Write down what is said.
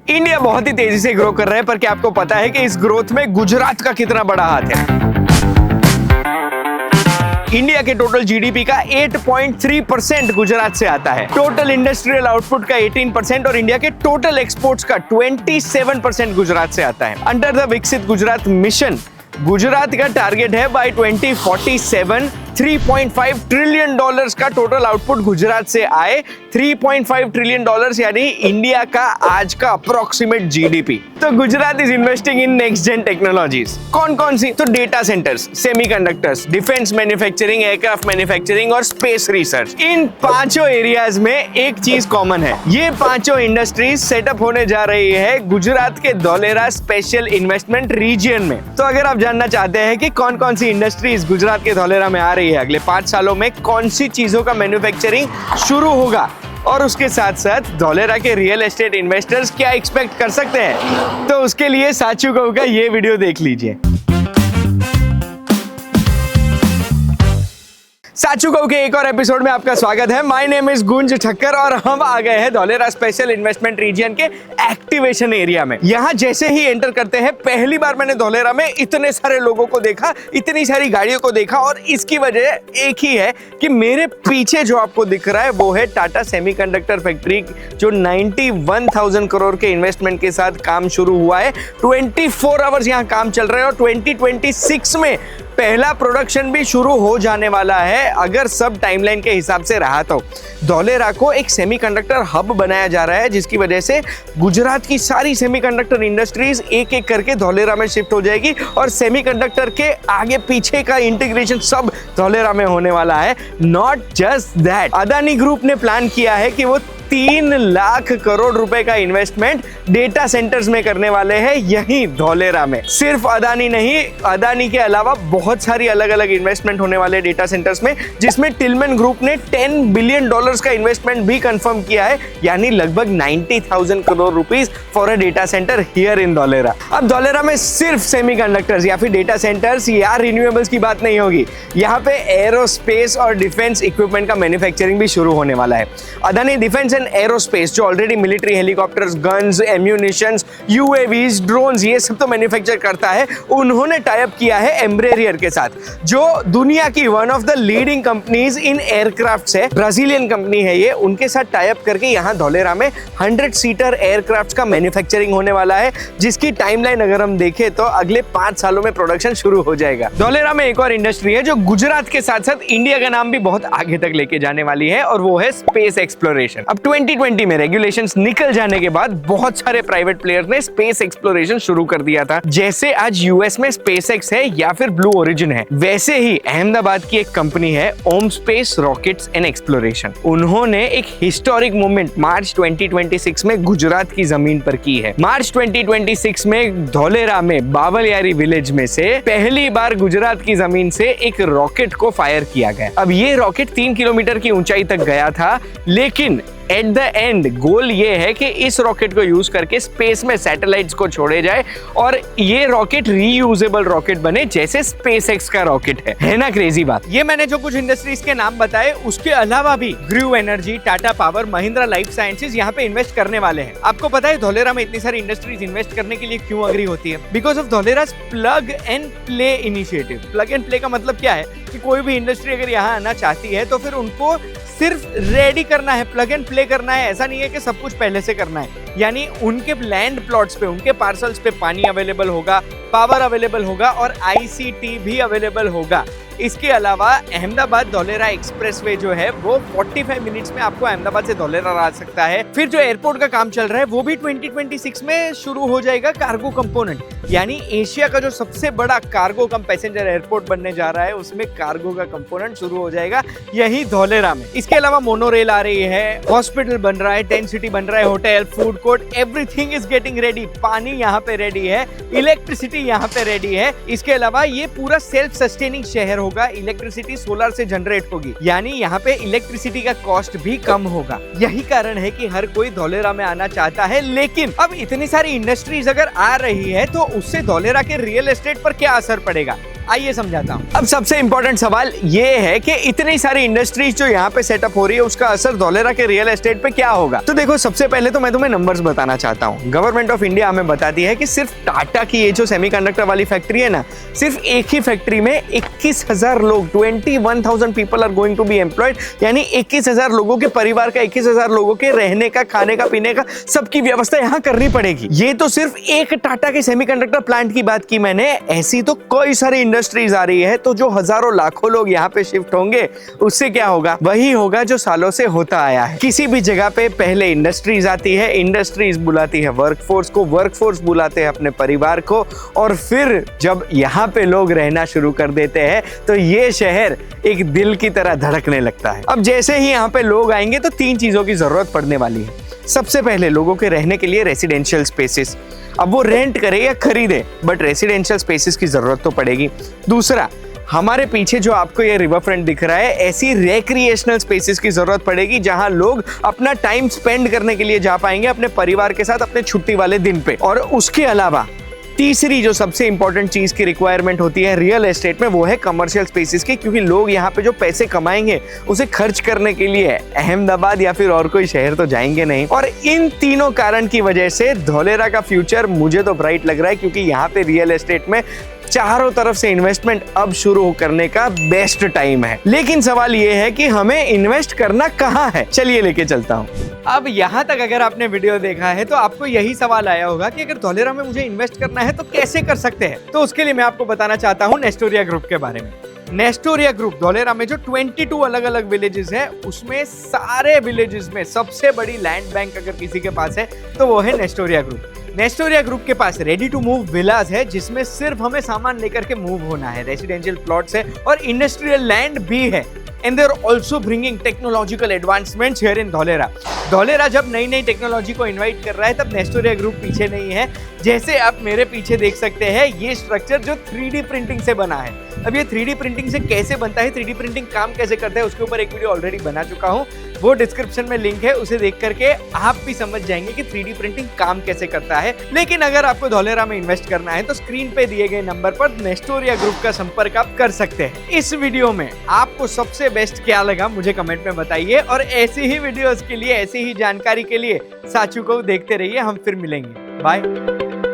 India बहुत ही तेजी से ग्रो कर रहा है, पर क्या आपको पता है कि इस ग्रोथ में गुजरात का कितना बड़ा हाथ है? इंडिया के टोटल जीडीपी का 8.3% गुजरात से आता है। टोटल इंडस्ट्रियल आउटपुट का 18% और इंडिया के टोटल एक्सपोर्ट्स का 27% गुजरात से आता है। अंडर द विकसित गुजरात मिशन गुजरात का टारगेट है बाय 2047 $3.5 ट्रिलियन का टोटल आउटपुट गुजरात से आए। 3.5 ट्रिलियन यानी इंडिया का आज का अप्रोक्सीमेट जीडीपी। तो Gujarat is investing in next gen technologies. कौन कौन सी? तो data centres, semiconductors, defence manufacturing, aircraft manufacturing और स्पेस रिसर्च। इन पांचों एरियाज में एक चीज कॉमन है, ये पांचों इंडस्ट्रीज सेटअप होने जा रही है गुजरात के धोलेरा स्पेशल इन्वेस्टमेंट रीजन में। तो अगर आप जानना चाहते हैं कि कौन कौन सी इंडस्ट्रीज गुजरात के धोलेरा में आ रही है, अगले 5 सालों में कौन सी चीजों का मैन्युफैक्चरिंग शुरू होगा और उसके साथ साथ धोलेरा के रियल एस्टेट इन्वेस्टर्स क्या एक्सपेक्ट कर सकते हैं, तो उसके लिए साचू कहू का ये वीडियो देख लीजिए। साचू कहू के एक और एपिसोड में आपका स्वागत है। माय नेम इज गुंज ठक्कर और हम आ गए हैं धोलेरा स्पेशल इन्वेस्टमेंट रीजन के एक्टिवेशन एरिया में। यहाँ जैसे ही एंटर करते हैं, पहली बार मैंने धोलेरा में इतने सारे लोगों को देखा, इतनी सारी गाड़ियों को देखा, और इसकी वजह एक ही है कि मेरे पीछे जो आपको दिख रहा है वो है टाटा सेमीकंडक्टर फैक्ट्री, जो 91,000 करोड़ के इन्वेस्टमेंट के साथ काम शुरू हुआ है। 24 आवर्स यहाँ काम चल रहा है और 2026 में पहला प्रोडक्शन भी शुरू हो जाने वाला है, अगर सब टाइमलाइन के हिसाब से रहा तो। धोलेरा को एक सेमीकंडक्टर हब बनाया जा रहा है, जिसकी वजह से गुजरात की सारी सेमीकंडक्टर इंडस्ट्रीज एक एक करके धोलेरा में शिफ्ट हो जाएगी और सेमीकंडक्टर के आगे पीछे का इंटीग्रेशन सब धोलेरा में होने वाला है। Not just that, Adani group ने प्लान किया है कि वो 3 लाख करोड़ रुपए का इन्वेस्टमेंट डेटा सेंटर्स में करने वाले हैं यहीं धोलेरा में। सिर्फ अदानी नहीं, अदानी के अलावा बहुत सारी अलग अलग इन्वेस्टमेंट होने वाले डेटा सेंटर्स में, जिसमें टिलमैन ग्रुप ने $10 बिलियन का इन्वेस्टमेंट भी कंफर्म किया है, यानी लगभग 90,000 crore rupees for a data centre here in Dholera. अब धोलेरा में सिर्फ सेमीकंडक्टर्स या फिर डेटा सेंटर्स या रिन्यूएबल्स की बात नहीं होगी, यहाँ पे एरोस्पेस और डिफेंस इक्विपमेंट का मैन्युफैक्चरिंग भी शुरू होने वाला है। अदानी डिफेंस एंड एरोस्पेस, जो already military helicopters, guns, ammunitions, UAVs, drones, ये सब तो मैन्युफैक्चर करता है, उन्होंने टाई अप किया है एम्ब्रेरियर के साथ, जो दुनिया की one of the leading companies in aircraft है। ब्राजीलियन कंपनी है ये, उनके साथ टाई अप करके यहाँ धोलेरा में 100 सीटर एयरक्राफ्ट का मैन्युफैक्चरिंग होने वाला है, जिसकी टाइमलाइन अगर हम देखें तो अगले 5 सालों में प्रोडक्शन शुरू हो जाएगा। धोलेरा में एक और इंडस्ट्री है जो गुजरात के साथ साथ इंडिया का नाम भी बहुत आगे तक लेके जाने वाली है, और वो है स्पेस एक्सप्लोरेशन। अब 2020 में रेगुलेशंस निकल जाने के बाद बहुत सारे प्राइवेट प्लेयर्स ने स्पेस एक्सप्लोरेशन शुरू कर दिया था। जैसे आज यूएस में स्पेसएक्स है या फिर ब्लू ओरिजिन है, वैसे ही अहमदाबाद की एक कंपनी है ओम स्पेस रॉकेट्स एंड एक्सप्लोरेशन। उन्होंने एक हिस्टोरिक मूवमेंट मार्च 2026 में गुजरात की जमीन पर की है। मार्च 2026 में धोलेरा में बावलियारी विलेज में से पहली बार गुजरात की जमीन से एक रॉकेट को फायर किया गया। अब ये रॉकेट 3 किलोमीटर की ऊंचाई तक गया था, लेकिन एट द एंड गोल ये है कि इस रॉकेट को यूज करके स्पेस में सैटेलाइट्स को छोड़े जाए और ये रॉकेट रीयूजेबल रॉकेट बने, जैसे स्पेसएक्स का रॉकेट है ना क्रेजी बात। ये मैंने जो कुछ इंडस्ट्रीज के नाम बताए, उसके अलावा भी ग्रीव energy, Tata power, Mahindra life sciences यहाँ पे इन्वेस्ट करने वाले हैं। आपको पता है धोलेरा में इतनी सारी इंडस्ट्रीज इन्वेस्ट करने के लिए क्यों अग्री होती है? Because of Dholera plug and play initiative. Plug and play का मतलब क्या है कि कोई भी इंडस्ट्री अगर यहाँ आना चाहती है तो फिर उनको सिर्फ रेडी करना है, प्लग एंड प्ले करना है। ऐसा नहीं है कि सब कुछ पहले से करना है, यानी उनके लैंड प्लॉट्स पे, उनके पार्सल्स पे पानी अवेलेबल होगा, पावर अवेलेबल होगा और आईसीटी भी अवेलेबल होगा। इसके अलावा अहमदाबाद धोलेरा एक्सप्रेसवे जो है वो 45 मिनट्स में आपको अहमदाबाद से धोलेरा आ सकता है। फिर जो एयरपोर्ट का काम चल रहा है वो भी 2026 में शुरू हो जाएगा। कार्गो कंपोनेंट, यानी एशिया का जो सबसे बड़ा कार्गो कम पैसेंजर एयरपोर्ट बनने जा रहा है, उसमें कार्गो का कंपोनेंट शुरू हो जाएगा यही धोलेरा में। इसके अलावा मोनोरेल आ रही है, हॉस्पिटल बन रहा है, टेंट सिटी बन रहा है, hotel, food court, everything is getting ready. पानी यहाँ पे रेडी है, इलेक्ट्रिसिटी यहाँ पे रेडी है। इसके अलावा ये पूरा सेल्फ सस्टेनिंग शहर होगा, इलेक्ट्रिसिटी सोलर से जनरेट होगी, यानी यहाँ पे इलेक्ट्रिसिटी का कॉस्ट भी कम होगा। यही कारण है कि हर कोई धोलेरा में आना चाहता है। लेकिन अब इतनी सारी इंडस्ट्रीज अगर आ रही है तो उससे धोलेरा के रियल एस्टेट पर क्या असर पड़ेगा? आइए समझाता हूँ। अब सबसे इंपॉर्टेंट सवाल ये है कि इतनी सारी इंडस्ट्रीज जो यहाँ पे सेटअप हो रही है उसका असर धौलेरा के रियल एस्टेट पे क्या होगा। तो देखो, सबसे पहले तो मैं तुम्हें नंबर्स बताना चाहता हूँ। गवर्नमेंट ऑफ इंडिया हमें बताती है कि सिर्फ टाटा की ये जो सेमीकंडक्टर वाली फैक्ट्री है ना, सिर्फ एक ही फैक्ट्री में 21,000 लोग 21,000 people are going to be employed, यानी 21,000 लोगों के परिवार का, 21,000 लोगों के रहने का, खाने का, पीने का, सबकी व्यवस्था यहाँ करनी पड़ेगी। ये तो सिर्फ एक टाटा के सेमीकंडक्टर प्लांट की बात की मैंने, ऐसी तो कई सारी इंडस्ट्रीज आ रही है। तो जो हजारों लाखों लोग यहाँ पे शिफ्ट होंगे, उससे क्या होगा? वही होगा जो सालों से होता आया है। किसी भी जगह पे पहले इंडस्ट्रीज आती है, इंडस्ट्रीज बुलाती है वर्कफोर्स को, वर्कफोर्स बुलाते हैं अपने परिवार को, और फिर जब यहाँ पे लोग रहना शुरू कर देते हैं तो ये शहर एक दिल की तरह धड़कने लगता है। अब जैसे ही यहाँ पे लोग आएंगे तो 3 चीजों की जरूरत पड़ने वाली है। सबसे पहले लोगों के रहने के लिए रेसिडेंशियल स्पेसेस, अब वो रेंट करे या खरीदे, बट रेसिडेंशियल स्पेसेस की जरूरत तो पड़ेगी। दूसरा, हमारे पीछे जो आपको ये रिवर फ्रंट दिख रहा है, ऐसी रेक्रिएशनल स्पेसेस की जरूरत पड़ेगी जहां लोग अपना टाइम स्पेंड करने के लिए जा पाएंगे अपने परिवार के साथ अपने छुट्टी वाले दिन पे। और उसके अलावा तीसरी जो सबसे इंपॉर्टेंट चीज की रिक्वायरमेंट होती है रियल एस्टेट में, वो है कमर्शियल स्पेसेस की, क्योंकि लोग यहाँ पे जो पैसे कमाएंगे उसे खर्च करने के लिए अहमदाबाद या फिर और कोई शहर तो जाएंगे नहीं। और इन तीनों कारण की वजह से धौलेरा का फ्यूचर मुझे तो ब्राइट लग रहा है, क्योंकि यहाँ पे रियल एस्टेट में चारों तरफ से इन्वेस्टमेंट अब शुरू करने का बेस्ट टाइम है। लेकिन सवाल ये है कि हमें इन्वेस्ट करना कहाँ है। चलिए लेके चलता हूँ। अब यहाँ तक अगर आपने वीडियो देखा है तो आपको यही सवाल आया होगा कि अगर धौलेरा में मुझे इन्वेस्ट करना है तो कैसे कर सकते हैं। तो उसके लिए मैं आपको बताना चाहता हूँ नेस्टोरिया ग्रुप के बारे में। नेस्टोरिया ग्रुप धौलेरा में जो 22 अलग अलग विलेजेस है, उसमें सारे विलेजेस में सबसे बड़ी लैंड बैंक अगर किसी के पास है तो वो है नेस्टोरिया ग्रुप। नेस्टोरिया ग्रुप के पास रेडी टू मूव विलास है, जिसमें सिर्फ हमें सामान लेकर के मूव होना है। रेसिडेंशियल प्लॉट्स है और इंडस्ट्रियल लैंड भी है। And they're also bringing technological advancements here in Dholera. Dholera जब नई नई टेक्नोलॉजी को इनवाइट कर रहा है तब नेस्टोरिया ग्रुप पीछे नहीं है। जैसे आप मेरे पीछे देख सकते हैं, ये स्ट्रक्चर जो 3D प्रिंटिंग से बना है। अब ये 3D प्रिंटिंग से कैसे बनता है, 3D प्रिंटिंग काम कैसे करता है, उसके ऊपर एक वीडियो ऑलरेडी बना चुका हूँ, वो डिस्क्रिप्शन में लिंक है, उसे देख करके आप भी समझ जाएंगे कि 3D प्रिंटिंग काम कैसे करता है। लेकिन अगर आपको धौलेरा में इन्वेस्ट करना है तो स्क्रीन पे दिए गए नंबर पर नेस्टोरिया ग्रुप का संपर्क आप कर सकते हैं। इस वीडियो में आपको सबसे बेस्ट क्या लगा मुझे कमेंट में बताइए, और ऐसी ही वीडियोस के लिए, ऐसी ही जानकारी के लिए साचू को देखते रहिए। हम फिर मिलेंगे, बाय।